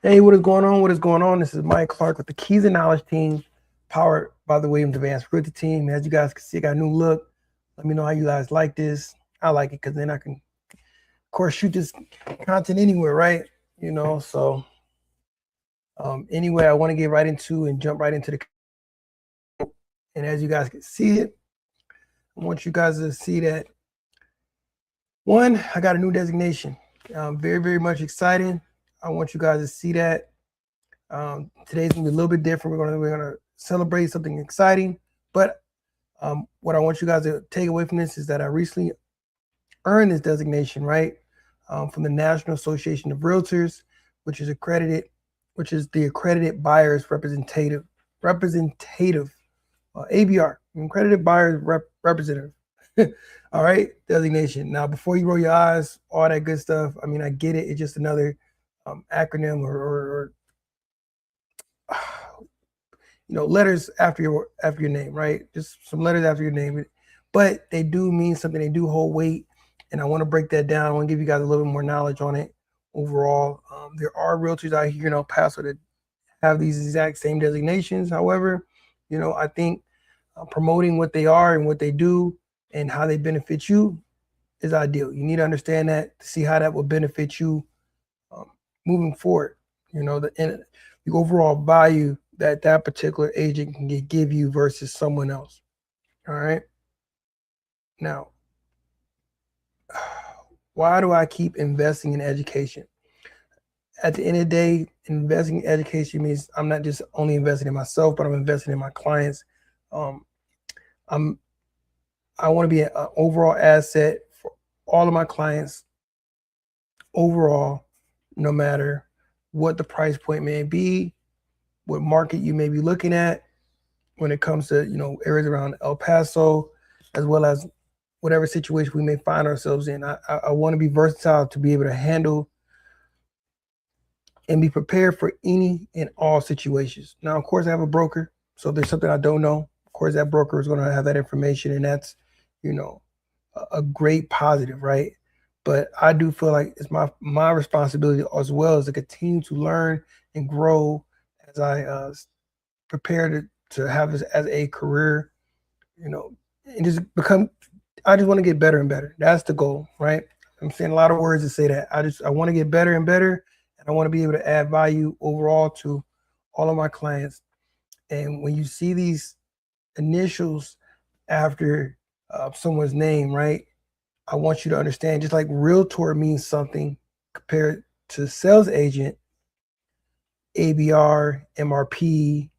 Hey, what is going on? What is going on? This is Mike Clark with the Keys and Knowledge team, powered by the Williams Advanced Realtor team. As you guys can see, I got a new look. Let me know how you guys like this. I like it because then I can, of course, shoot this content anywhere, right? You know, so anyway, I want to get right into and jump right into the. And as you guys can see it, I want you guys to see that. One, I got a new designation. Very, very much exciting. I want you guys to see that. Today's gonna be a little bit different. We're gonna celebrate something exciting. But what I want you guys to take away from this is that I recently earned this designation, right, from the National Association of REALTORS, which is accredited, which is the Accredited Buyers Representative, ABR, Accredited Buyers Representative. All right, designation. Now, before you roll your eyes, all that good stuff. I mean, I get it. It's just another acronym or you know, letters after your name, right? Just some letters after your name, but they do mean something. They do hold weight, and I want to break that down. I want to give you guys a little bit more knowledge on it overall. There are realtors out here in El Paso that have these exact same designations. However, you know, I think promoting what they are and what they do and how they benefit you is ideal. You need to understand that to see how that will benefit you moving forward. You know, the overall value that that particular agent can give you versus someone else. All right. Now, why do I keep investing in education? At the end of the day, investing in education means I'm not just only investing in myself, but I'm investing in my clients. I want to be an overall asset for all of my clients overall, no matter what the price point may be, what market you may be looking at when it comes to, you know, areas around El Paso, as well as whatever situation we may find ourselves in. I want to be versatile to be able to handle and be prepared for any and all situations. Now, of course, I have a broker, so if there's something I don't know, of course, that broker is going to have that information, and that's, you know, a great positive, right? But I do feel like it's my responsibility as well as to continue to learn and grow as I prepare to have this as a career, you know, and just become. I just want to get better and better. That's the goal, right? I'm saying a lot of words to say that. I want to get better and better, and I want to be able to add value overall to all of my clients. And when you see these initials after someone's name, right? I want you to understand, just like realtor means something compared to sales agent, ABR, MRP,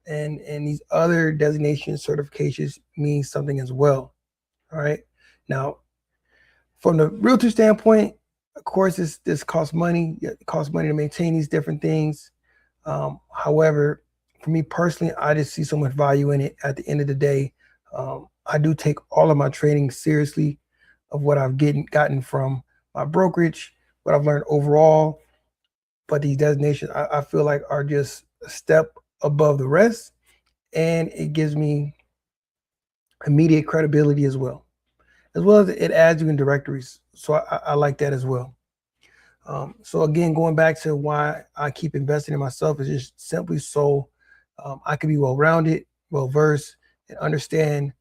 and these other designation certifications mean something as well. All right. Now, from the realtor standpoint, of course, this costs money. It costs money to maintain these different things. However, for me personally, I just see so much value in it. At the end of the day, I do take all of my training seriously of what I've gotten from my brokerage, what I've learned overall. But these designations, I feel like, are just a step above the rest, and it gives me immediate credibility as well as it adds you in directories. So I like that as well. So again, going back to why I keep investing in myself is just simply so I can be well-rounded, well-versed, and understand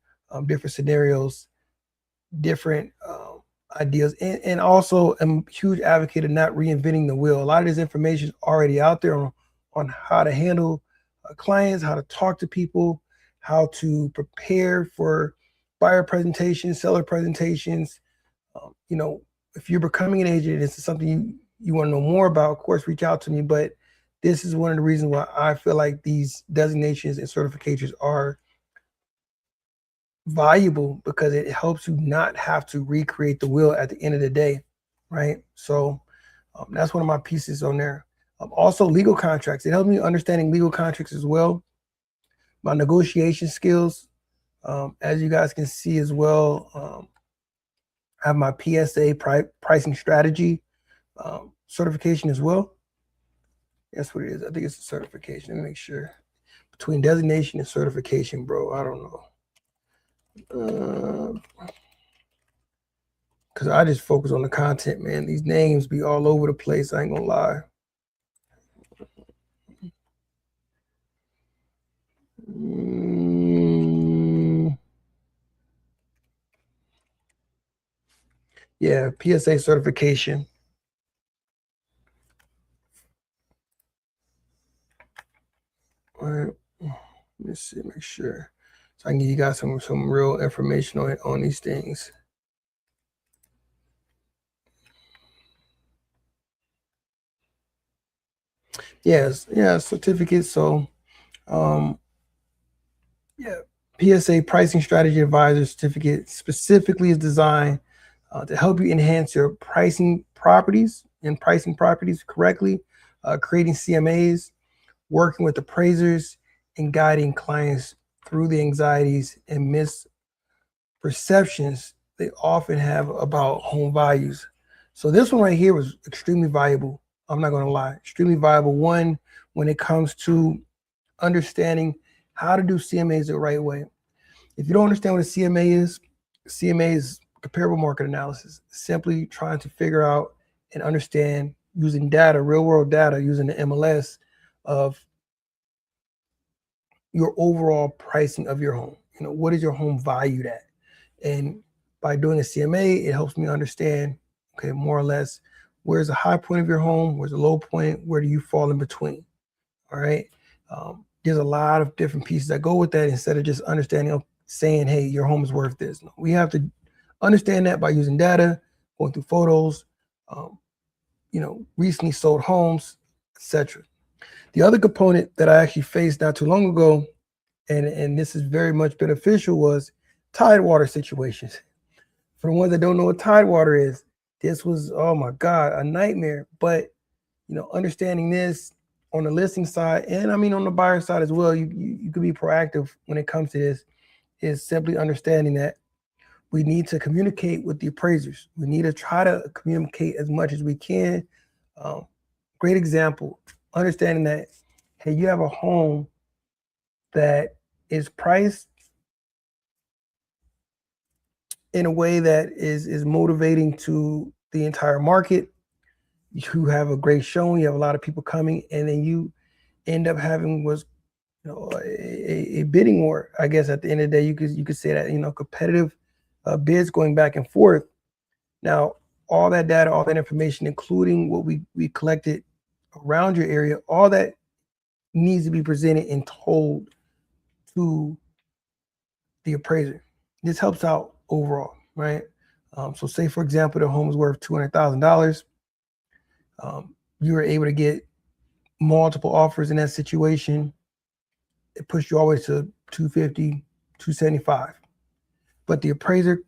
different scenarios, different ideas, and also I'm a huge advocate of not reinventing the wheel. A lot of this information is already out there on how to handle clients, how to talk to people, how to prepare for buyer presentations, seller presentations. You know, if you're becoming an agent, this is something you want to know more about, of course, reach out to me. But this is one of the reasons why I feel like these designations and certifications are valuable, because it helps you not have to recreate the wheel at the end of the day, right? So that's one of my pieces on there. Also, legal contracts. It helps me understanding legal contracts as well. My negotiation skills, as you guys can see as well. I have my PSA pricing strategy certification as well. That's what it is. I think it's a certification. Let me make sure. Between designation and certification, bro, I don't know. Because I just focus on the content, man. These names be all over the place. I ain't gonna lie. Yeah, PSA certification. All right. Let's see, make sure. So I can give you guys some real information on these things. Yes, yeah, certificates. So yeah, PSA Pricing Strategy Advisor certificate specifically is designed to help you enhance your pricing properties correctly, creating CMAs, working with appraisers, and guiding clients through the anxieties and misperceptions they often have about home values. So this one right here was extremely valuable. I'm not going to lie, extremely valuable. One, when it comes to understanding how to do CMAs the right way. If you don't understand what a CMA is comparable market analysis, simply trying to figure out and understand using data, real world data, using the MLS of your overall pricing of your home. You know, what is your home valued at? And by doing a CMA, it helps me understand, okay, more or less, where's the high point of your home? Where's the low point? Where do you fall in between? All right. There's a lot of different pieces that go with that instead of just understanding, saying, hey, your home is worth this. No, we have to understand that by using data, going through photos, recently sold homes, etc. The other component that I actually faced not too long ago, and this is very much beneficial, was tidewater situations. For the ones that don't know what tidewater is, this was, oh my God, a nightmare. But understanding this on the listing side, and I mean on the buyer side as well, you could be proactive when it comes to this, is simply understanding that we need to communicate with the appraisers. We need to try to communicate as much as we can. Great example, understanding that, hey, you have a home that is priced in a way that is motivating to the entire market. You have a great showing, you have a lot of people coming, and then you end up having a bidding war. I guess at the end of the day, you could say that competitive bids going back and forth. Now, all that data, all that information, including what we collected around your area, all that needs to be presented and told to the appraiser. This helps out overall, right? So say, for example, the home is worth $200,000. You were able to get multiple offers in that situation. It pushed you always to 250, 275. But the appraiser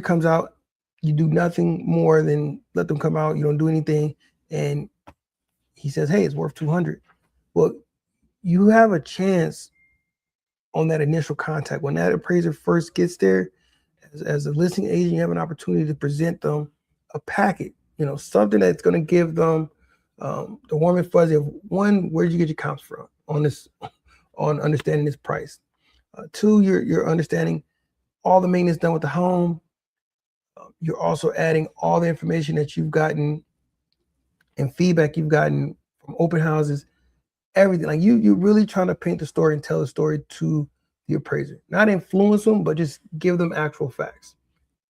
comes out, you do nothing more than let them come out, you don't do anything, and he says, hey, it's worth 200. Well, you have a chance on that initial contact. When that appraiser first gets there, as a listing agent, you have an opportunity to present them a packet, something that's going to give them the warm and fuzzy of, one, where did you get your comps from on understanding this price? Two, you're understanding all the maintenance done with the home. You're also adding all the information that you've gotten and feedback you've gotten from open houses, everything. Like you're really trying to paint the story and tell the story to the appraiser, not influence them, but just give them actual facts.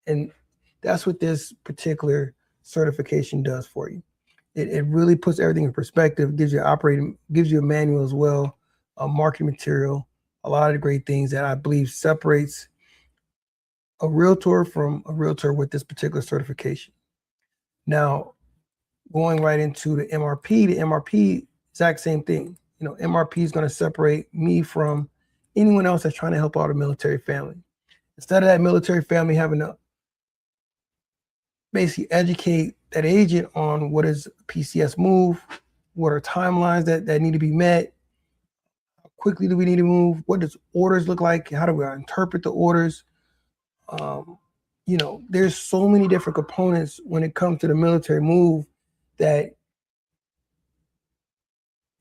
And that's what this particular certification does for you. It really puts everything in perspective, gives you a manual as well, a marketing material, a lot of the great things that I believe separates a realtor from a realtor with this particular certification. Now, going right into the MRP, exact same thing. MRP is going to separate me from anyone else that's trying to help out a military family. Instead of that military family having to basically educate that agent on what is a PCS move, what are timelines that need to be met, how quickly do we need to move, what does orders look like, how do we interpret the orders. There's so many different components when it comes to the military move that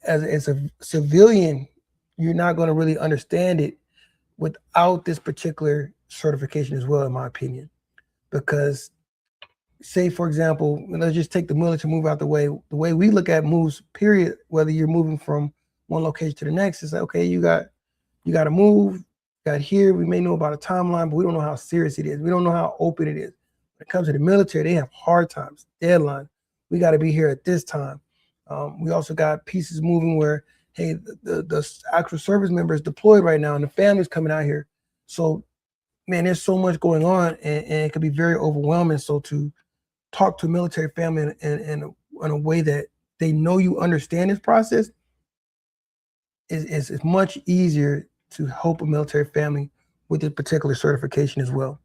as a civilian, you're not going to really understand it without this particular certification as well, in my opinion. Because say, for example, let's just take the military move out the way we look at moves, period, whether you're moving from one location to the next, is like, okay, you got you got to move, got here. We may know about a timeline, but we don't know how serious it is. We don't know how open it is. When it comes to the military, they have hard times, deadline. We got to be here at this time. We also got pieces moving where, hey, the actual service member is deployed right now and the family's coming out here. So, man, there's so much going on, and it can be very overwhelming. So to talk to a military family in a way that they know you understand this process is much easier to help a military family with this particular certification as well.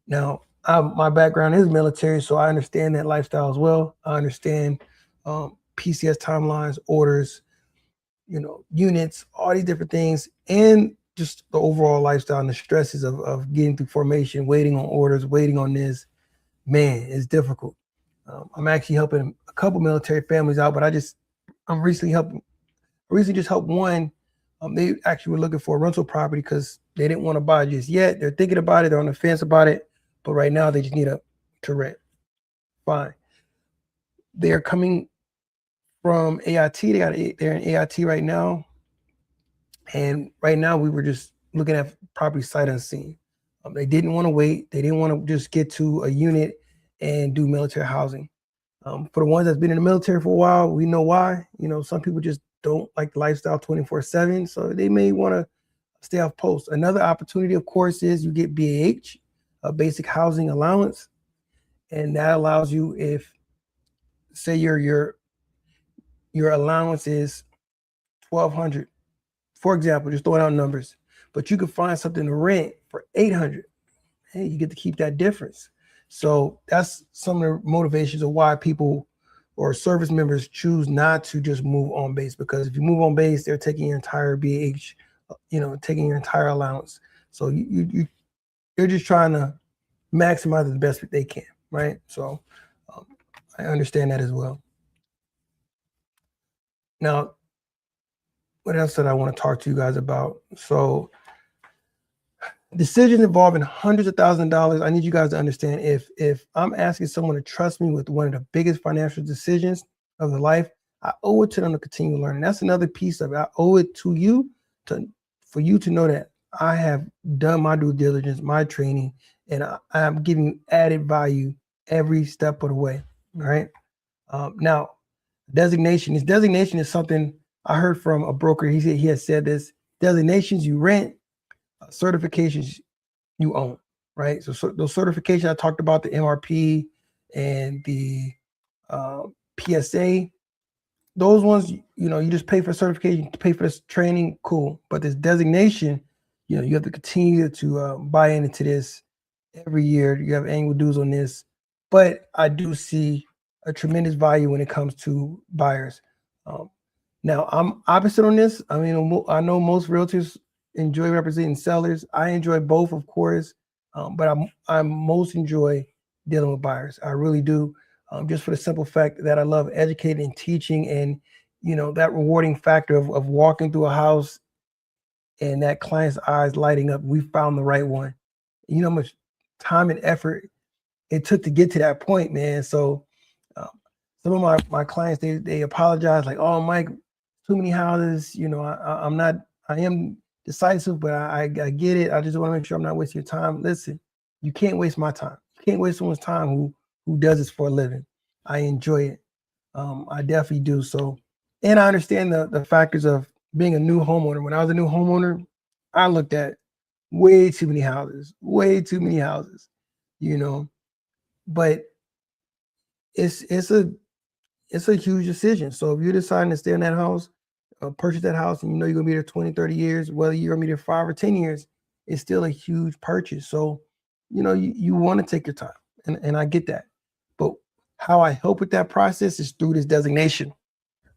Now, my background is military, so I understand that lifestyle as well. I understand PCS timelines, orders, units, all these different things, and just the overall lifestyle and the stresses of getting through formation, waiting on orders, waiting on this. Man, it's difficult. I'm actually helping a couple military families out, but I'm recently just helped one. They actually were looking for a rental property because they didn't want to buy just yet. They're thinking about it. They're on the fence about it. But right now, they just need to rent. Fine. They're coming from AIT. They're in AIT right now. And right now, we were just looking at property sight unseen. They didn't want to wait. They didn't want to just get to a unit and do military housing. For the ones that's been in the military for a while, we know why. Some people just don't like the lifestyle 24/7, so they may want to stay off post. Another opportunity, of course, is you get BAH, a basic housing allowance, and that allows you, if say your allowance is $1,200, for example, just throwing out numbers, but you could find something to rent for $800. Hey, you get to keep that difference. So that's some of the motivations of why people or service members choose not to just move on base, because if you move on base, they're taking your entire BH, taking your entire allowance. So you're just trying to maximize it the best they can, right? So I understand that as well. Now, what else did I want to talk to you guys about? So decisions involving hundreds of thousands of dollars. I need you guys to understand, if I'm asking someone to trust me with one of the biggest financial decisions of their life, I owe it to them to continue learning. That's another piece of it. I owe it to you for you to know that I have done my due diligence, my training, and I'm giving you added value every step of the way. All right. Now, designation is something I heard from a broker. He has said this: designations you rent, certifications you own, right? So those certifications I talked about, the MRP and the PSA, those ones, you just pay for certification, pay for this training, cool. But this designation, you have to continue to buy into this every year. You have annual dues on this. But I do see a tremendous value when it comes to buyers. Now, I'm opposite on this. I mean, I know most realtors enjoy representing sellers. I enjoy both, of course, but I most enjoy dealing with buyers. I really do, just for the simple fact that I love educating and teaching, and that rewarding factor of walking through a house and that client's eyes lighting up. We found the right one. You know how much time and effort it took to get to that point, man. So some of my clients, they apologize, like, oh, Mike, too many houses. I am decisive, but I get it. I just want to make sure I'm not wasting your time. Listen, you can't waste my time. You can't waste someone's time who does this for a living. I enjoy it. I definitely do. So, and I understand the factors of being a new homeowner. When I was a new homeowner, I looked at way too many houses, but it's a huge decision. So if you're deciding to stay in that house, purchase that house, and you're gonna be there 20, 30 years, whether you're gonna be there 5 or 10 years, it's still a huge purchase. So, you want to take your time, and I get that. But how I help with that process is through this designation.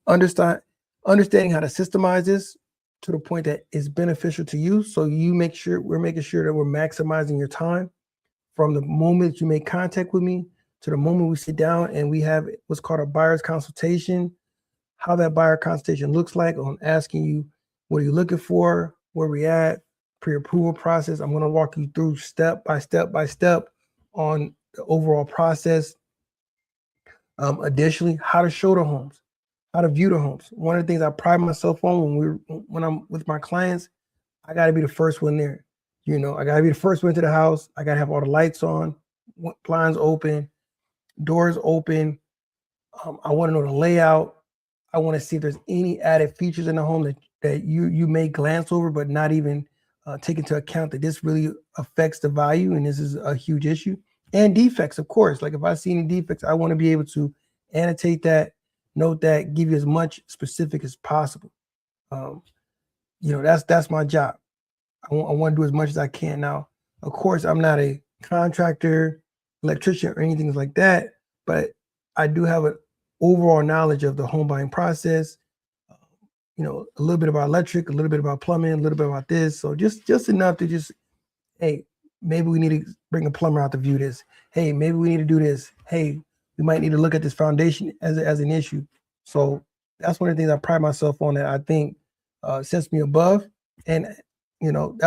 Understanding how to systemize this to the point that it's beneficial to you. So we're making sure that we're maximizing your time from the moment you make contact with me to the moment we sit down and we have what's called a buyer's consultation. How that buyer consultation looks like, on asking you, what are you looking for, where we at, pre-approval process. I'm going to walk you through step by step on the overall process. Additionally, how to show the homes, how to view the homes. One of the things I pride myself on when I'm with my clients, I got to be the first one there. You know, I got to be the first one to the house. I got to have all the lights on, blinds open, doors open. I want to know the layout. I want to see if there's any added features in the home that you may glance over, but not even take into account that this really affects the value and this is a huge issue. And defects, of course. Like if I see any defects, I want to be able to annotate that, note that, give you as much specific as possible. You know, that's my job. I want to do as much as I can. Now, of course, I'm not a contractor, electrician, or anything like that, but I do have an overall knowledge of the home buying process. You know, a little bit about electric, a little bit about plumbing, a little bit about this. So just enough to just, hey, maybe we need to bring a plumber out to view this. Hey, maybe we need to do this. Hey, we might need to look at this foundation as an issue. So that's one of the things I pride myself on that I think sets me above. And, you know,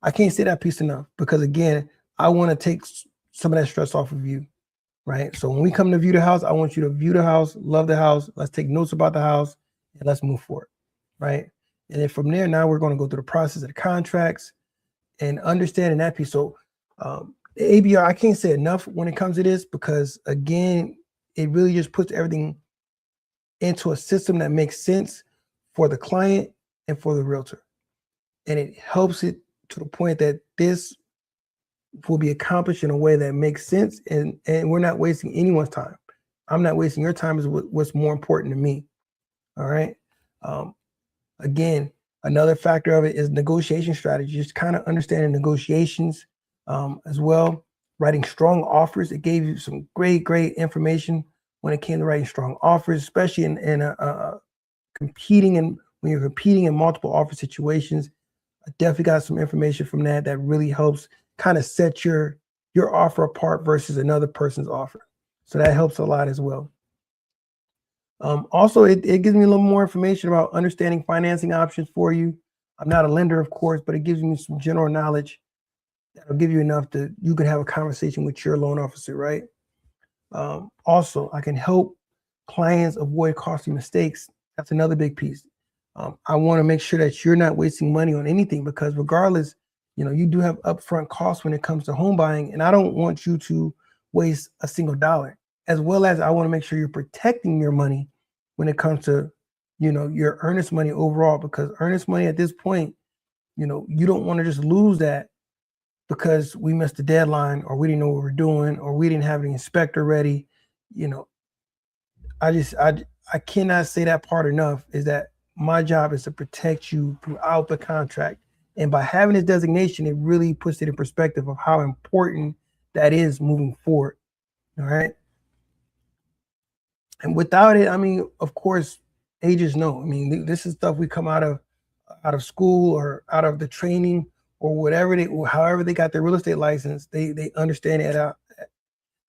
I can't say that piece enough because, again, I want to take some of that stress off of you, right? So when we come to view the house, I want you to view the house, love the house. Let's take notes about the house and let's move forward, right? And then from there, now we're going to go through the process of the contracts and understanding that piece. So the ABR, I can't say enough when it comes to this because, again, it really just puts everything into a system that makes sense for the client and for the realtor. And it helps it to the point that this will be accomplished in a way that makes sense and we're not wasting anyone's time. I'm not wasting your time is what's more important to me. All right. Again, another factor of it is negotiation strategy, just kind of understanding negotiations as well. Writing strong offers. It gave you some great information when it came to writing strong offers, especially in competing and when you're competing in multiple offer situations. I definitely got some information from that really helps kind of set your offer apart versus another person's offer. So that helps a lot as well. Also, it gives me a little more information about understanding financing options for you. I'm not a lender, of course, but it gives me some general knowledge that'll give you enough that you can have a conversation with your loan officer, right? Also, I can help clients avoid costly mistakes. That's another big piece. I want to make sure that you're not wasting money on anything because regardless, you know, you do have upfront costs when it comes to home buying, and I don't want you to waste a single dollar. As well as I want to make sure you're protecting your money when it comes to, you know, your earnest money overall, because earnest money at this point, you know, you don't want to just lose that because we missed the deadline or we didn't know what we were doing or we didn't have the inspector ready. You know, I cannot say that part enough is that my job is to protect you throughout the contract. And by having this designation, it really puts it in perspective of how important that is moving forward. All right. And without it, I mean, of course, agents know. I mean, this is stuff we come out of school or out of the training or however they got their real estate license. They understand it.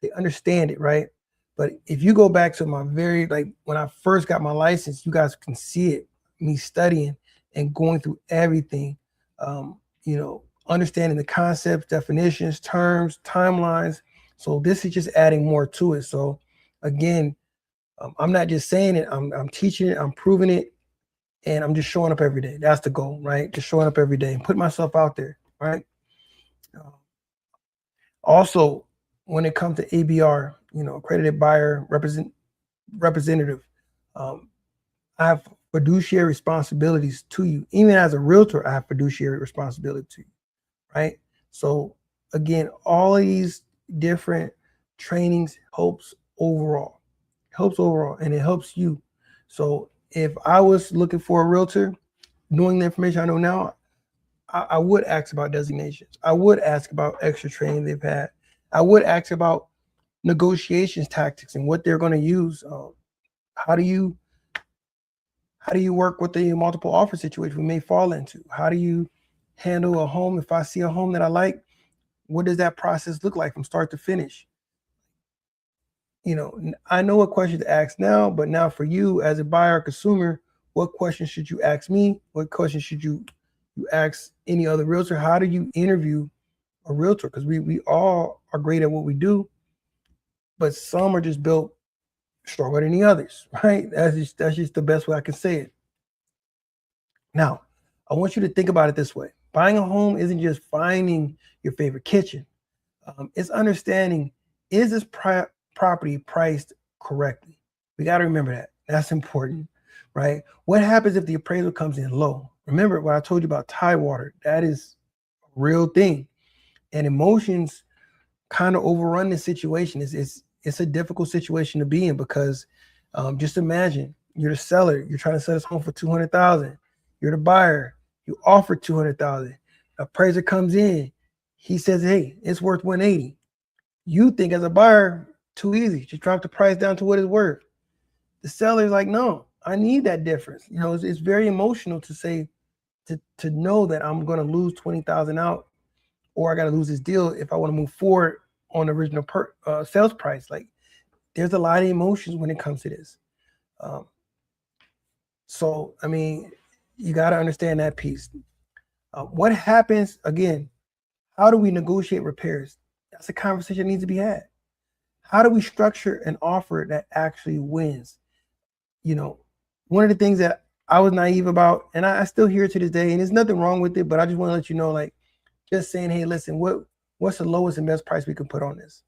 They understand it, right? But if you go back to my when I first got my license, you guys can see it, me studying and going through everything. You know, understanding the concepts, definitions, terms, timelines. So this is just adding more to it. So again, I'm not just saying it, I'm teaching it, I'm proving it, and I'm just showing up every day. That's the goal, right? Just showing up every day and put myself out there, right? Also, when it comes to ABR, you know, accredited buyer representative, I have fiduciary responsibilities to you. Even as a realtor, I have fiduciary responsibility to you, right? So again, all of these different trainings helps overall, and it helps you. So if I was looking for a realtor, knowing the information I know now, I would ask about designations. I would ask about extra training they've had. I would ask about negotiations tactics and what they're going to use. How do you work with the multiple offer situation we may fall into? How do you handle a home? If I see a home that I like, what does that process look like from start to finish? You know, I know what questions to ask now, but now for you as a buyer or consumer, what questions should you ask me? What questions should you ask any other realtor? How do you interview a realtor? Because we all are great at what we do, but some are just built stronger than the others, right? That's just the best way I can say it. Now, I want you to think about it this way. Buying a home isn't just finding your favorite kitchen. It's understanding, is this property priced correctly? We got to remember that. That's important, right? What happens if the appraisal comes in low? Remember what I told you about tide water. That is a real thing. And emotions kind of overrun the situation. It's a difficult situation to be in because just imagine you're the seller. You're trying to sell this home for $200,000. You're the buyer. You offer $200,000. Appraiser comes in. He says, "Hey, it's worth 180." You think as a buyer, too easy. Just drop the price down to what it's worth. The seller's like, "No, I need that difference." You know, it's very emotional to say, to know that I'm going to lose 20,000 out, or I got to lose this deal if I want to move forward on the original sales price. Like, there's a lot of emotions when it comes to this. So, I mean, you got to understand that piece. What happens, again, how do we negotiate repairs? That's a conversation that needs to be had. How do we structure an offer that actually wins? You know, one of the things that I was naive about, and I still hear it to this day, and there's nothing wrong with it, but I just want to let you know, like, just saying, "Hey, listen, what's the lowest and best price we can put on this?"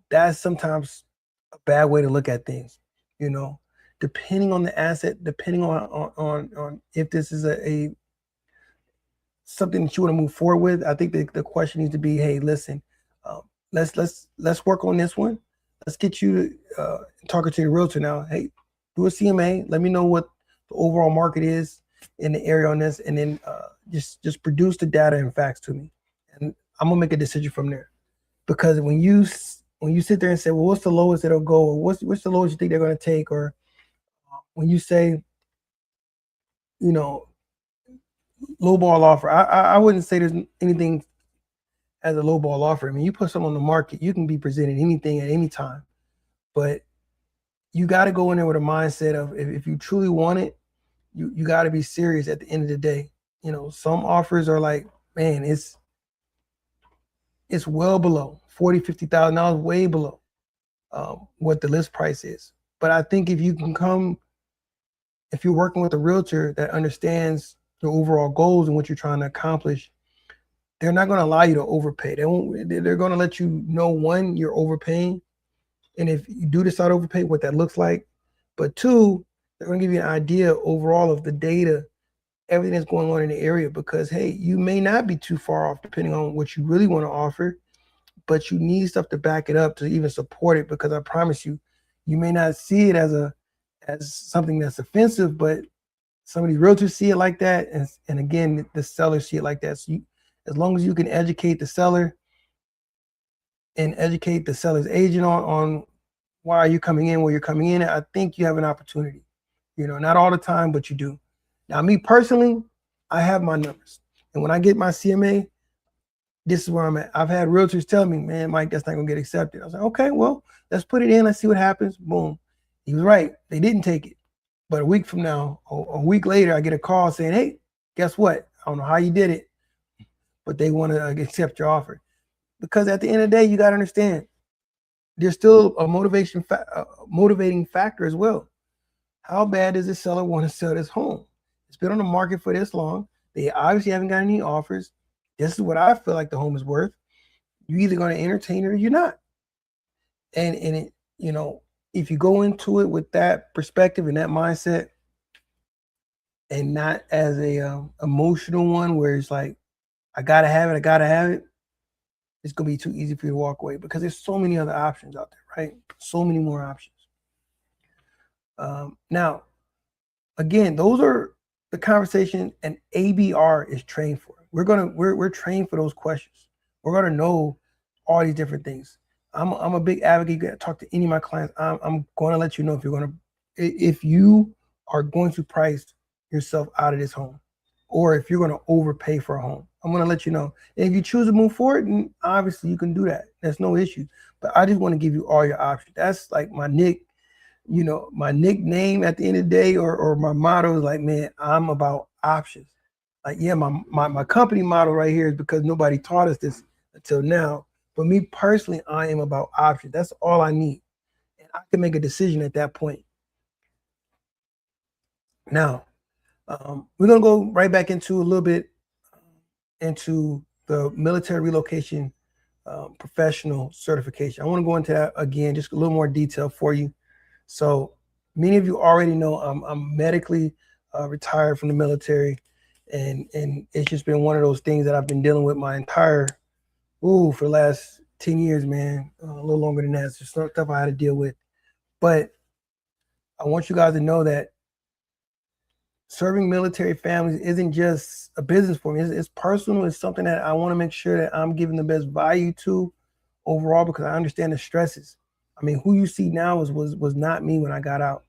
That's sometimes a bad way to look at things, you know, depending on the asset, depending on if this is a something that you want to move forward with. I think the question needs to be, "Hey, listen, let's work on this one. Let's get you talking to the realtor now. Hey, do a CMA. Let me know what the overall market is in the area on this, and then just produce the data and facts to me, and I'm gonna make a decision from there." Because when you sit there and say, "Well, what's the lowest it'll go?" or what's the lowest you think they're going to take, or when you say, you know, lowball offer, I wouldn't say there's anything as a lowball offer. I mean, you put something on the market, you can be presented anything at any time, but you got to go in there with a mindset of, if you truly want it, you got to be serious at the end of the day. You know, some offers are like, man, it's well below $40,000-$50,000, way below what the list price is. But I think if you're working with a realtor that understands the overall goals and what you're trying to accomplish, they're not going to allow you to overpay. They're going to let you know, one, you're overpaying, and if you do decide to overpay, what that looks like. But two, they're going to give you an idea overall of the data, everything that's going on in the area, because, hey, you may not be too far off depending on what you really want to offer, but you need stuff to back it up to even support it, because I promise you, you may not see it as something that's offensive, but some of these realtors see it like that, and again, the sellers see it like that. So as long as you can educate the seller and educate the seller's agent on why are you coming in where you're coming in, I think you have an opportunity. You know, not all the time, but you do. Now, me personally, I have my numbers, and when I get my CMA, this is where I'm at. I've had realtors tell me, "Man, Mike, that's not gonna get accepted." I was like, "Okay, well, let's put it in. Let's see what happens." Boom. He was right. They didn't take it. But a week from now, a week later, I get a call saying, "Hey, guess what? I don't know how you did it, but they want to accept your offer." Because at the end of the day, you got to understand, there's still a motivating factor as well. How bad does the seller want to sell this home? It's been on the market for this long. They obviously haven't got any offers. This is what I feel like the home is worth. You're either going to entertain it or you're not. And it, you know, if you go into it with that perspective and that mindset, and not as a emotional one where it's like, I gotta have it, it's gonna be too easy for you to walk away, because there's so many other options out there, right? So many more options. Now, again, those are the conversation an ABR is trained for. We're trained for those questions. We're gonna know all these different things. I'm a big advocate. You talk to any of my clients. I'm going to let you know if you are going to price yourself out of this home, or if you're going to overpay for a home. I'm going to let you know. And if you choose to move forward, then obviously you can do that. That's no issue. But I just want to give you all your options. That's like my nickname at the end of the day, or my motto is like, man, I'm about options. Like, yeah, my company motto right here is because nobody taught us this until now. But me personally, I am about options. That's all I need. And I can make a decision at that point. Now, we're going to go right back into a little bit into the military relocation professional certification. I want to go into that again, just a little more detail for you. So many of you already know I'm medically retired from the military, and it's just been one of those things that I've been dealing with my entire, for the last 10 years, man, a little longer than that. It's just stuff I had to deal with. But I want you guys to know that serving military families isn't just a business for me. It's personal. It's something that I want to make sure that I'm giving the best value to overall, because I understand the stresses. I mean, who you see now was not me when I got out.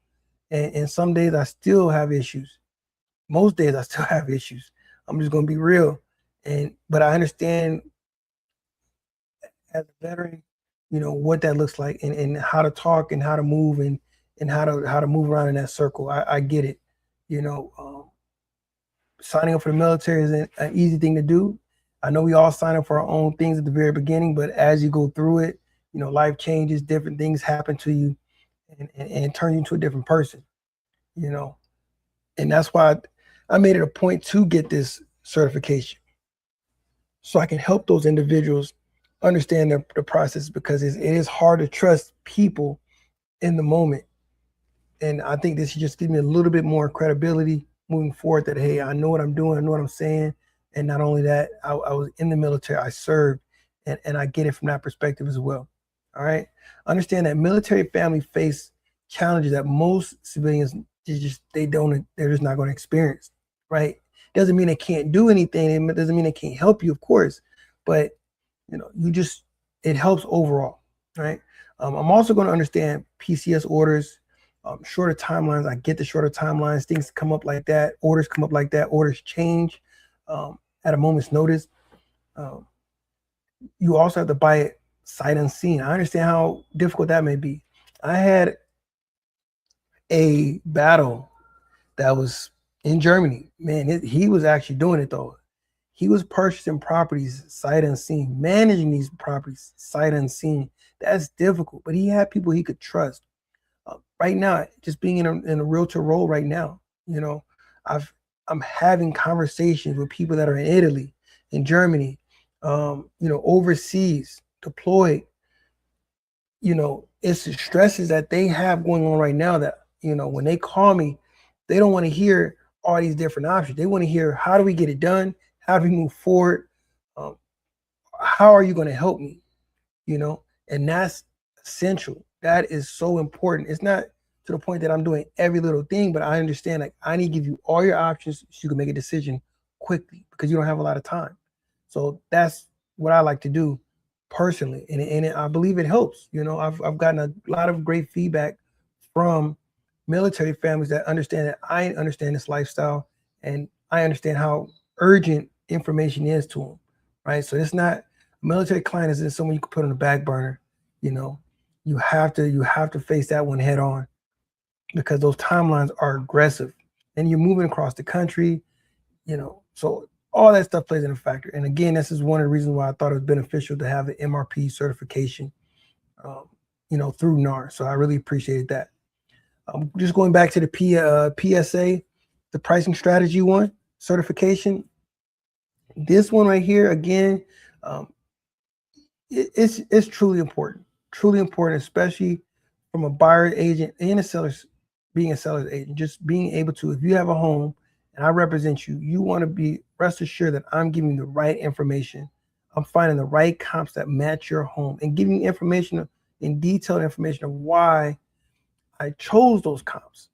And some days I still have issues. Most days I still have issues. I'm just going to be real. But I understand as a veteran, what that looks like, and how to talk and how to move and how to move around in that circle. I get it. Signing up for the military isn't an easy thing to do. I know we all sign up for our own things at the very beginning, but as you go through it, life changes, different things happen to you, and turn you into a different person, and that's why I made it a point to get this certification, so I can help those individuals understand the process, because it is hard to trust people in the moment. And I think this should just give me a little bit more credibility moving forward, that, hey, I know what I'm doing, I know what I'm saying. And not only that, I was in the military, I served, and I get it from that perspective as well. All right. Understand that military families face challenges that most civilians they're just not going to experience. Right. Doesn't mean they can't do anything. It doesn't mean they can't help you, of course, but it helps overall. Right. I'm also going to understand PCS orders, shorter timelines. I get the shorter timelines. Things come up like that. Orders come up like that. Orders change at a moment's notice. You also have to buy it sight unseen. I understand how difficult that may be. I had a battle that was in Germany. Man, he was actually doing it though. He was purchasing properties sight unseen, managing these properties sight unseen. That's difficult, but he had people he could trust. Right now, just being in a realtor role right now, I'm having conversations with people that are in Italy, in Germany, overseas, deployed. It's the stresses that they have going on right now that, when they call me, they don't want to hear all these different options. They want to hear, how do we get it done? How do we move forward? How are you going to help me? And that's essential. That is so important. It's not to the point that I'm doing every little thing, but I understand, like, I need to give you all your options so you can make a decision quickly, because you don't have a lot of time. So that's what I like to do personally. And I believe it helps. I've gotten a lot of great feedback from military families that understand that I understand this lifestyle, and I understand how urgent information is to them. Right. So it's not, a military client isn't someone you can put on the back burner. You have to face that one head on, because those timelines are aggressive, and you're moving across the country, so all that stuff plays in a factor. And again, this is one of the reasons why I thought it was beneficial to have an MRP certification, through NAR. So I really appreciated that. Just going back to the PSA, the pricing strategy one certification. This one right here, again, it's truly important, especially from a buyer agent and being a seller's agent. Just being able to, if you have a home and I represent you, you want to be rest assured that I'm giving you the right information. I'm finding the right comps that match your home, and giving you information, in detailed information, of why I chose those comps.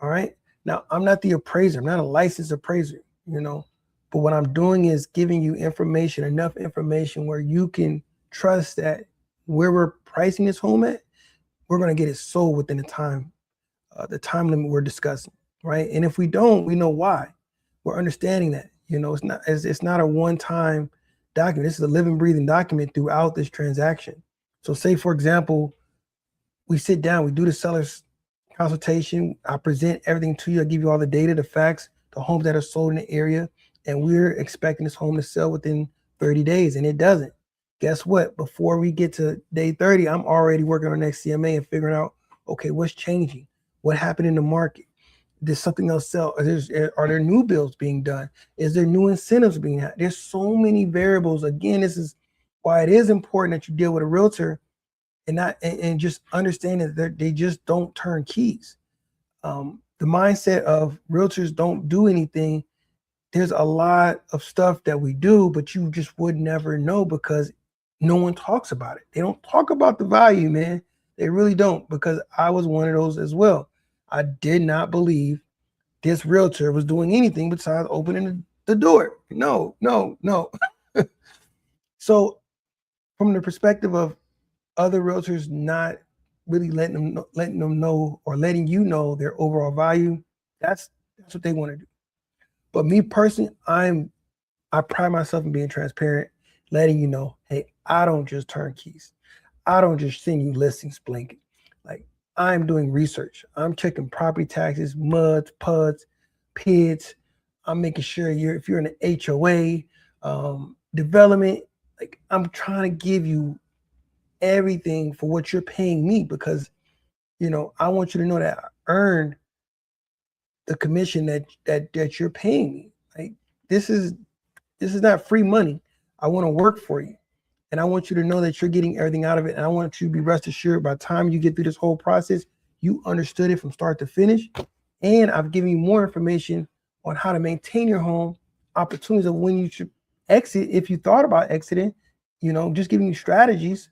All right. Now, I'm not the appraiser. I'm not a licensed appraiser, but what I'm doing is giving you information, enough information where you can trust that where we're pricing this home at, we're going to get it sold within the time limit we're discussing. Right. And if we don't, we know why. We're understanding that, it's not a one-time document. This is a living, breathing document throughout this transaction. So say, for example, we sit down, we do the seller's consultation. I present everything to you. I give you all the data, the facts, the homes that are sold in the area, and we're expecting this home to sell within 30 days, and it doesn't. Guess what? Before we get to day 30, I'm already working on next CMA and figuring out Okay, what's changing? What happened in the market? Did something else sell? Are there new bills being done? Is there new incentives being had? There's so many variables. Again, this is why it is important that you deal with a realtor and not and just understand that they just don't turn keys. The mindset of realtors don't do anything. There's a lot of stuff that we do, but you just would never know because no one talks about it. They don't talk about the value, man. They really don't, because I was one of those as well. I did not believe this realtor was doing anything besides opening the door. No, no, no. So from the perspective of other realtors not really letting them know or letting you know their overall value, that's what they want to do. But me personally, I pride myself in being transparent, letting you know, hey, I don't just turn keys. I don't just send you listings blanket. Like, I'm doing research. I'm checking property taxes, MUDs, PUDs, PIDs. I'm making sure if you're in an HOA, development, like I'm trying to give you everything for what you're paying me, because I want you to know that I earned the commission that you're paying me. Like, this is not free money. I want to work for you. And I want you to know that you're getting everything out of it. And I want you to be rest assured by the time you get through this whole process, you understood it from start to finish. And I've given you more information on how to maintain your home, opportunities of when you should exit if you thought about exiting, just giving you strategies.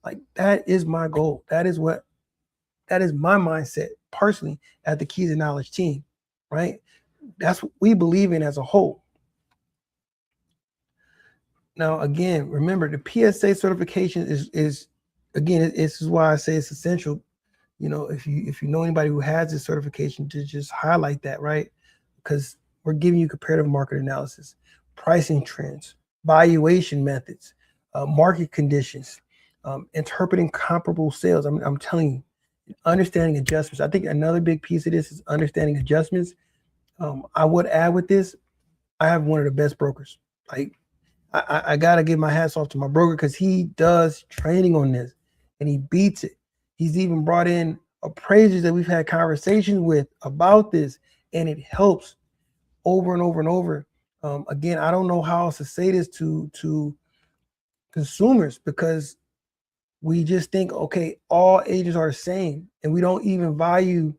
Like, that is my goal. That is my mindset personally at the Keys of Knowledge team, right? That's what we believe in as a whole. Now, again, remember the PSA certification is again, this is why I say it's essential. If you know anybody who has this certification, to just highlight that, right? Because we're giving you comparative market analysis, pricing trends, valuation methods, market conditions, interpreting comparable sales. I'm telling you, understanding adjustments. I think another big piece of this is understanding adjustments. I would add with this, I have one of the best brokers. Like, I gotta give my hats off to my broker, because he does training on this and he beats it. He's even brought in appraisers that we've had conversations with about this, and it helps over and over and over. Again, I don't know how else to say this to consumers, because we just think, okay, all agents are the same, and we don't even value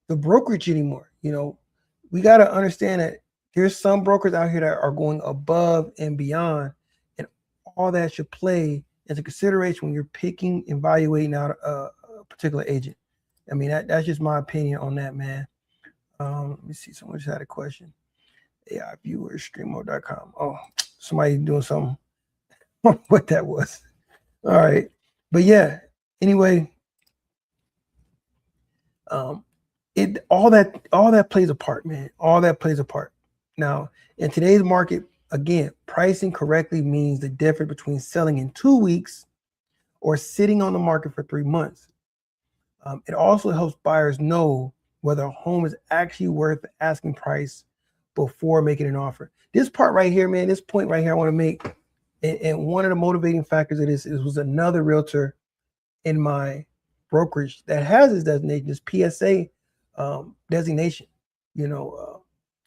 the brokerage anymore. We got to understand that there's some brokers out here that are going above and beyond, and all that should play into consideration when you're picking and evaluating out a particular agent. I mean, that's just my opinion on that, man. Let me see. Someone just had a question. AI viewers, streamo.com. Oh, somebody doing something. What that was. All right. But yeah, anyway, all that plays a part, man. All that plays a part. Now, in today's market, again, pricing correctly means the difference between selling in 2 weeks or sitting on the market for 3 months. It also helps buyers know whether a home is actually worth the asking price before making an offer. This part right here, man, this point right here I want to make, and one of the motivating factors of this was another realtor in my brokerage that has this designation, this PSA designation.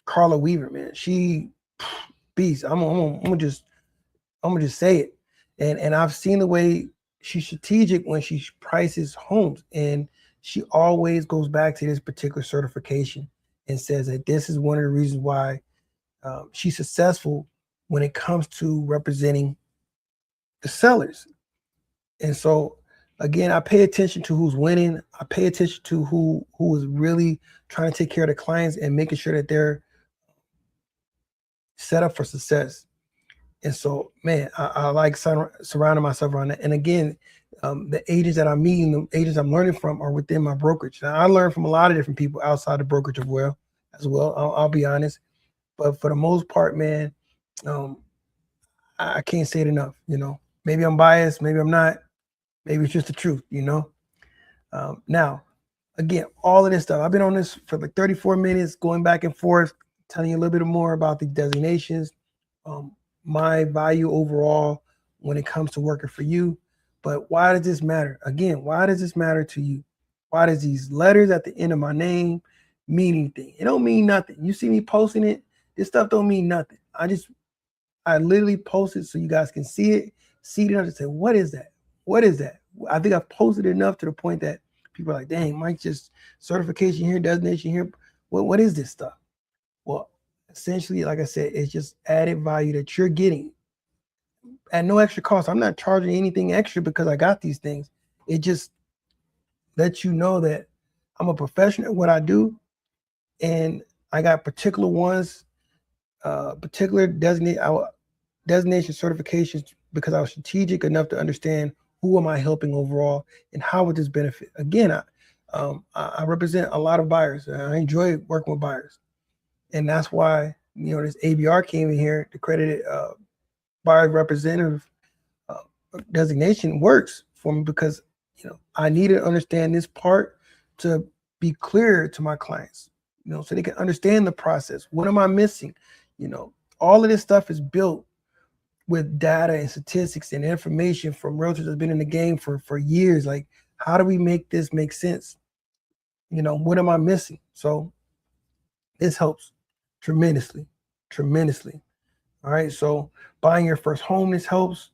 Carla Weaver, man, she beast. I'm gonna just say it, and I've seen the way she's strategic when she prices homes, and she always goes back to this particular certification and says that this is one of the reasons why she's successful when it comes to representing the sellers. And so, again, I pay attention to who's winning. I pay attention to who is really trying to take care of the clients and making sure that they're set up for success. And so, man, I like surrounding myself around that. And again, the agents that I'm meeting, the agents I'm learning from, are within my brokerage. Now, I learn from a lot of different people outside the brokerage as well. I'll be honest. But for the most part, man, I can't say it enough. Maybe I'm biased, maybe I'm not. Maybe it's just the truth. Now, again, all of this stuff, I've been on this for like 34 minutes, going back and forth, telling you a little bit more about the designations, my value overall when it comes to working for you. But why does this matter? Again, why does this matter to you? Why does these letters at the end of my name mean anything? It don't mean nothing. You see me posting it, this stuff don't mean nothing. I literally post it so you guys can see it enough to say, what is that? What is that? I think I've posted enough to the point that people are like, dang, Mike, just certification here, designation here. What is this stuff? Well, essentially, like I said, it's just added value that you're getting at no extra cost. I'm not charging anything extra because I got these things. It just lets you know that I'm a professional at what I do, and I got particular ones, particular designation certifications because I was strategic enough to understand who am I helping overall and how would this benefit. Again, I represent a lot of buyers. I enjoy working with buyers, and that's why this ABR came in here. The accredited buyer representative designation works for me because I need to understand this part to be clear to my clients, so they can understand the process. What am I missing? All of this stuff is built with data and statistics and information from realtors that's been in the game for years. Like, how do we make this make sense? What am I missing? So this helps tremendously. All right. So buying your first home, this helps,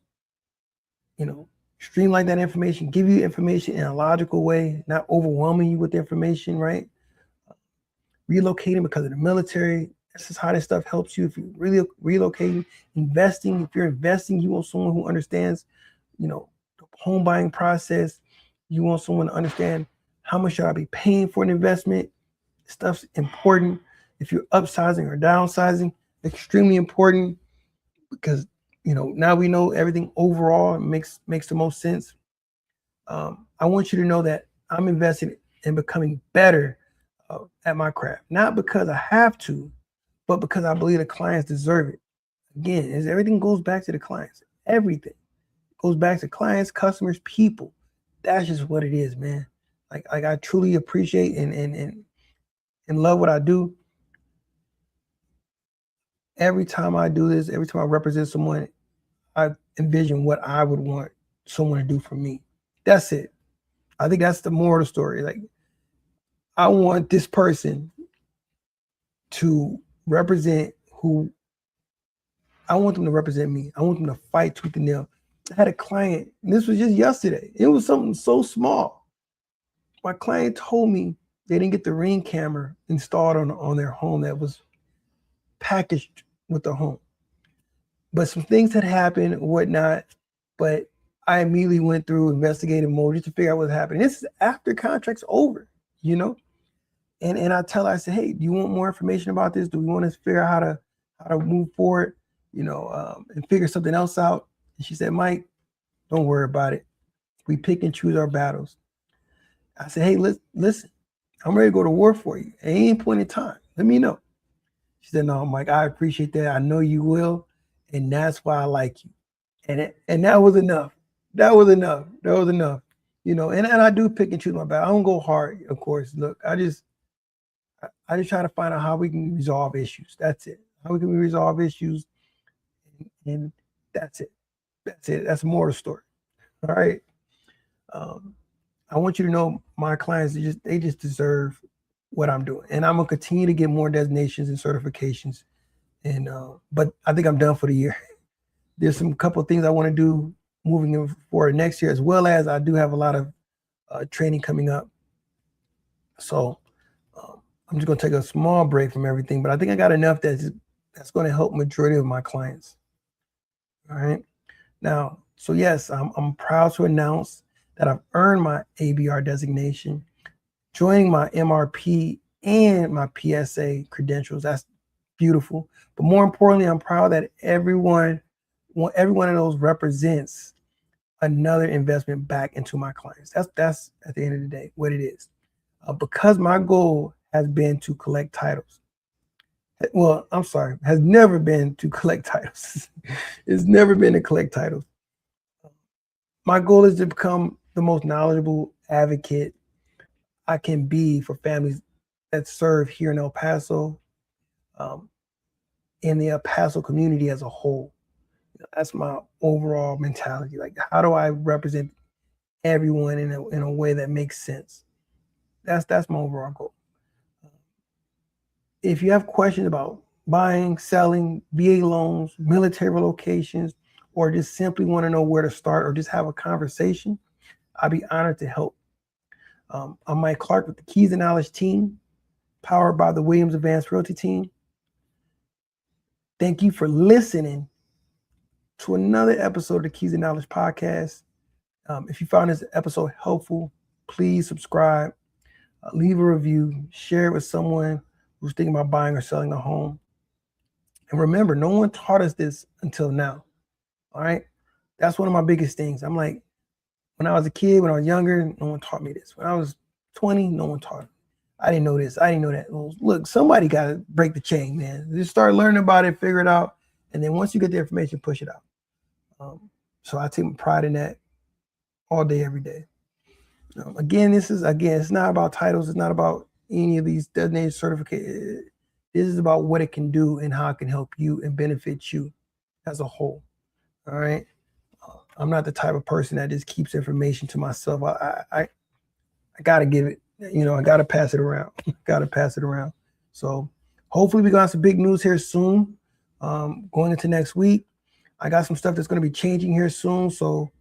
streamline that information, give you information in a logical way, not overwhelming you with the information, right? Relocating because of the military. This is how this stuff helps you. If you're really relocating, investing, if you're investing, you want someone who understands, the home buying process. You want someone to understand how much should I be paying for an investment. Stuff's important. If you're upsizing or downsizing, extremely important because now we know everything overall makes the most sense. I want you to know that I'm invested in becoming better at my craft, not because I have to, but because I believe the clients deserve it. Again, everything goes back to the clients. Everything goes back to clients, customers, people. That's just what it is, man. Like I truly appreciate and love what I do. Every time I do this, every time I represent someone, I envision what I would want someone to do for me. That's it. I think that's the moral of the story. Like, I want this person to represent who I want them to represent me. I want them to fight tooth and nail. I had a client, and this was just yesterday. It was something so small. My client told me they didn't get the Ring camera installed on their home that was packaged with the home. But some things had happened and whatnot, but I immediately went through investigative mode just to figure out what's happening. This is after contract's over, And I tell her, I said, hey, do you want more information about this? Do we want to figure out how to move forward, and figure something else out? And she said, Mike, don't worry about it. We pick and choose our battles. I said, hey, listen, I'm ready to go to war for you at any point in time. Let me know. She said, no, Mike, I appreciate that. I know you will. And that's why I like you. And that was enough. That was enough. And I do pick and choose my battle. I don't go hard, of course. Look, I just try to find out how we can resolve issues. That's it. How we can resolve issues. And that's it. That's more of the story. All right. I want you to know my clients, they just deserve what I'm doing. And I'm going to continue to get more designations and certifications. And but I think I'm done for the year. There's some couple of things I want to do moving forward next year, as well as I do have a lot of training coming up. So I'm just going to take a small break from everything, but I think I got enough that's going to help majority of my clients. All right. Now, so yes, I'm proud to announce that I've earned my ABR designation, joining my MRP and my PSA credentials. That's beautiful. But more importantly, I'm proud that every one of those represents another investment back into my clients. That's at the end of the day what it is. Because my goal has been to collect titles. Well, I'm sorry, has never been to collect titles. It's never been to collect titles. My goal is to become the most knowledgeable advocate I can be for families that serve here in El Paso, in the El Paso community as a whole. That's my overall mentality. Like, how do I represent everyone in a way that makes sense? That's my overall goal. If you have questions about buying, selling, VA loans, military locations, or just simply want to know where to start or just have a conversation, I'd be honored to help. I'm Mike Clark with the Keys and Knowledge team, powered by the Williams Advanced Realty team. Thank you for listening to another episode of the Keys and Knowledge podcast. If you found this episode helpful, please subscribe, leave a review, share it with someone who's thinking about buying or selling a home. And remember, no one taught us this until now. All right. That's one of my biggest things. I'm like, when I was a kid, when I was younger, no one taught me this. When I was 20, no one taught me. I didn't know this. I didn't know that. Well, look, somebody got to break the chain, man. Just start learning about it, figure it out. And then once you get the information, push it out. So I take pride in that all day, every day. Again, it's not about titles. It's not about any of these designated certificates. This is about what it can do and how it can help you and benefit you as a whole. All right. I'm not the type of person that just keeps information to myself. I got to give it, I got to pass it around. So hopefully we got some big news here soon. Going into next week, I got some stuff that's going to be changing here soon. So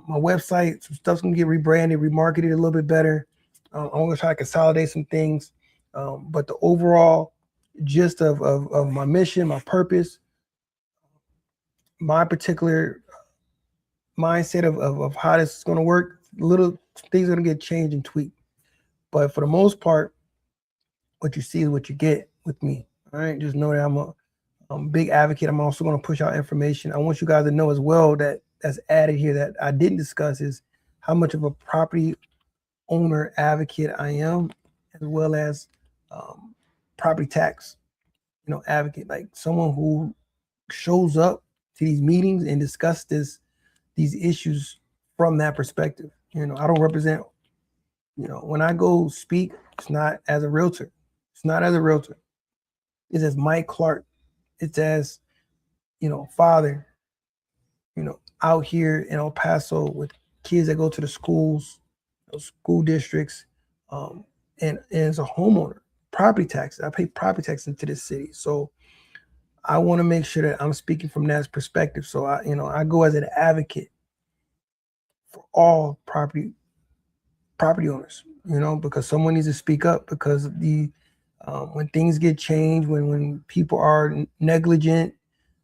my website, some stuff's going to get rebranded, remarketed a little bit better. I'm going to try to consolidate some things. But the overall gist of my mission, my purpose, my particular mindset of how this is going to work, little things are going to get changed and tweaked. But for the most part, what you see is what you get with me. All right. Just know that I'm a big advocate. I'm also going to push out information. I want you guys to know as well that that's added here that I didn't discuss is how much of a property owner advocate I am, as well as property tax, advocate, like someone who shows up to these meetings and discuss these issues from that perspective. I don't represent, when I go speak, it's not as a realtor. It's as Mike Clark. It's as, father, out here in El Paso with kids that go to the schools, those school districts, and as a homeowner, property taxes. I pay property tax into this city. So I want to make sure that I'm speaking from that perspective. So I go as an advocate for all property owners, because someone needs to speak up, because when things get changed, when people are negligent,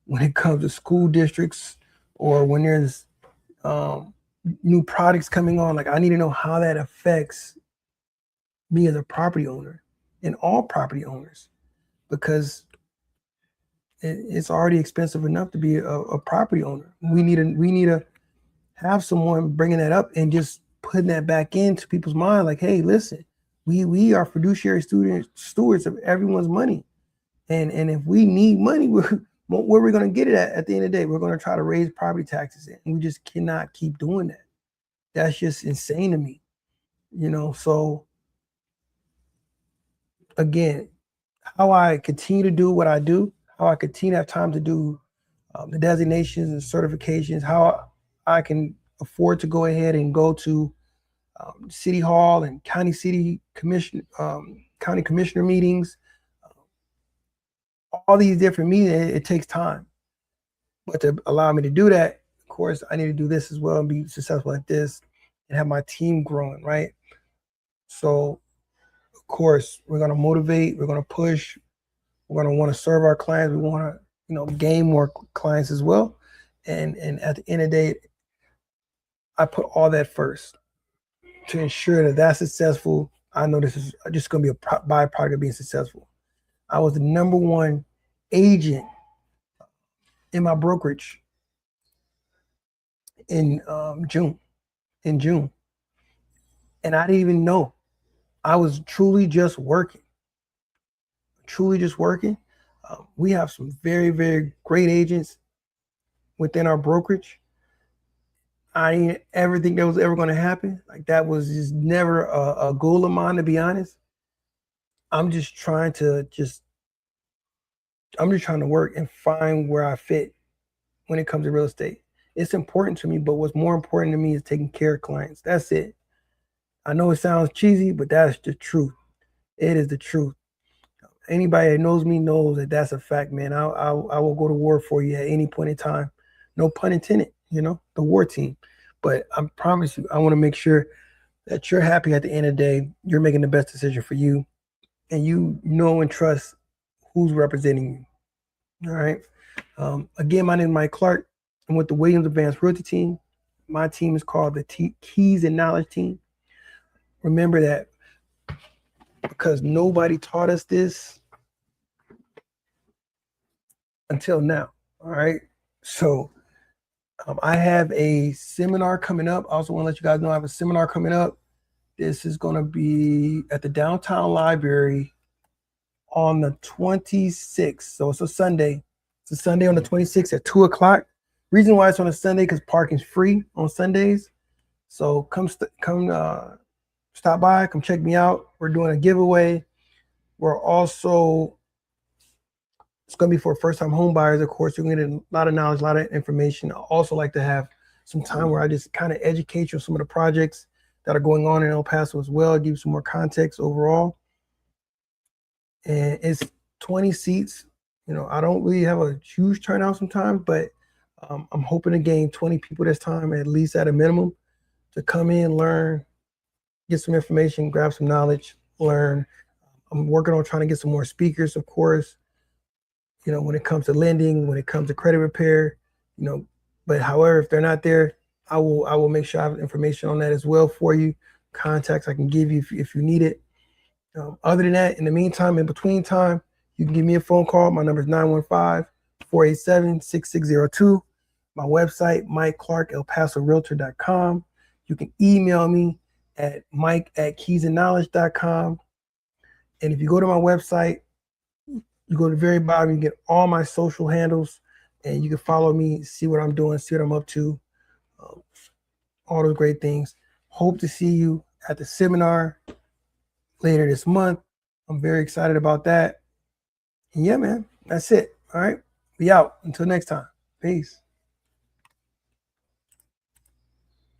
when it comes to school districts, or when there's new products coming on, like I need to know how that affects me as a property owner and all property owners, because it's already expensive enough to be a property owner. We need to have someone bringing that up and just putting that back into people's mind. Like, hey, listen, we are fiduciary stewards of everyone's money. And if we need money, where are we going to get it at the end of the day? We're going to try to raise property taxes. And we just cannot keep doing that. That's just insane to me. So again, how I continue to do what I do, how I continue to have time to do the designations and certifications, how I can afford to go ahead and go to City Hall and county commissioner meetings, all these different meetings. It takes time, but to allow me to do that, of course, I need to do this as well and be successful at this and have my team growing, right? So, of course, we're going to motivate, we're going to push, we're going to want to serve our clients, we want to, gain more clients as well. And at the end of the day, I put all that first to ensure that that's successful. I know this is just going to be a byproduct of being successful. I was the number one agent in my brokerage in June. And I didn't even know. I was truly just working. We have some very, very great agents within our brokerage. I didn't ever think that was ever going to happen. Like, that was just never a goal of mine, to be honest. I'm just trying to work and find where I fit when it comes to real estate. It's important to me, but what's more important to me is taking care of clients. That's it. I know it sounds cheesy, but that's the truth. It is the truth. Anybody that knows me knows that that's a fact, man. I will go to war for you at any point in time. No pun intended, the war team. But I promise you, I want to make sure that you're happy at the end of the day. You're making the best decision for you, and you know and trust who's representing you. All right. Again, my name is Mike Clark. I'm with the Williams Advanced Realty team. My team is called the Keys and Knowledge team. Remember that because nobody taught us this until now. All right. So I have a seminar coming up. I also want to let you guys know I have a seminar coming up. This is going to be at the downtown library on the 26th. So it's a Sunday. It's a Sunday on the 26th at 2 o'clock. Reason why it's on a Sunday, because parking's free on Sundays. So come stop by, come check me out. We're doing a giveaway. We're also, it's going to be for first-time home buyers, of course. You're going to get a lot of knowledge, a lot of information. I also like to have some time where I just kind of educate you on some of the projects that are going on in El Paso as well, give you some more context overall. And it's 20 seats. I don't really have a huge turnout sometimes, but I'm hoping to gain 20 people this time, at least at a minimum, to come in, learn, get some information, grab some knowledge, learn. I'm working on trying to get some more speakers, of course, when it comes to lending, when it comes to credit repair, but however, if they're not there, I will make sure I have information on that as well for you, contacts I can give you if you need it. Other than that, in the meantime, in between time, you can give me a phone call. My number is 915-487-6602. My website, MikeClark@ElPasoRealtor.com. You can email me at mike@keysandknowledge.com. And if you go to my website, you go to the very bottom, you get all my social handles, and you can follow me, see what I'm doing, see what I'm up to, all those great things. Hope to see you at the seminar later this month. I'm very excited about that. And yeah, man, that's it. All right. Be out. Until next time. Peace.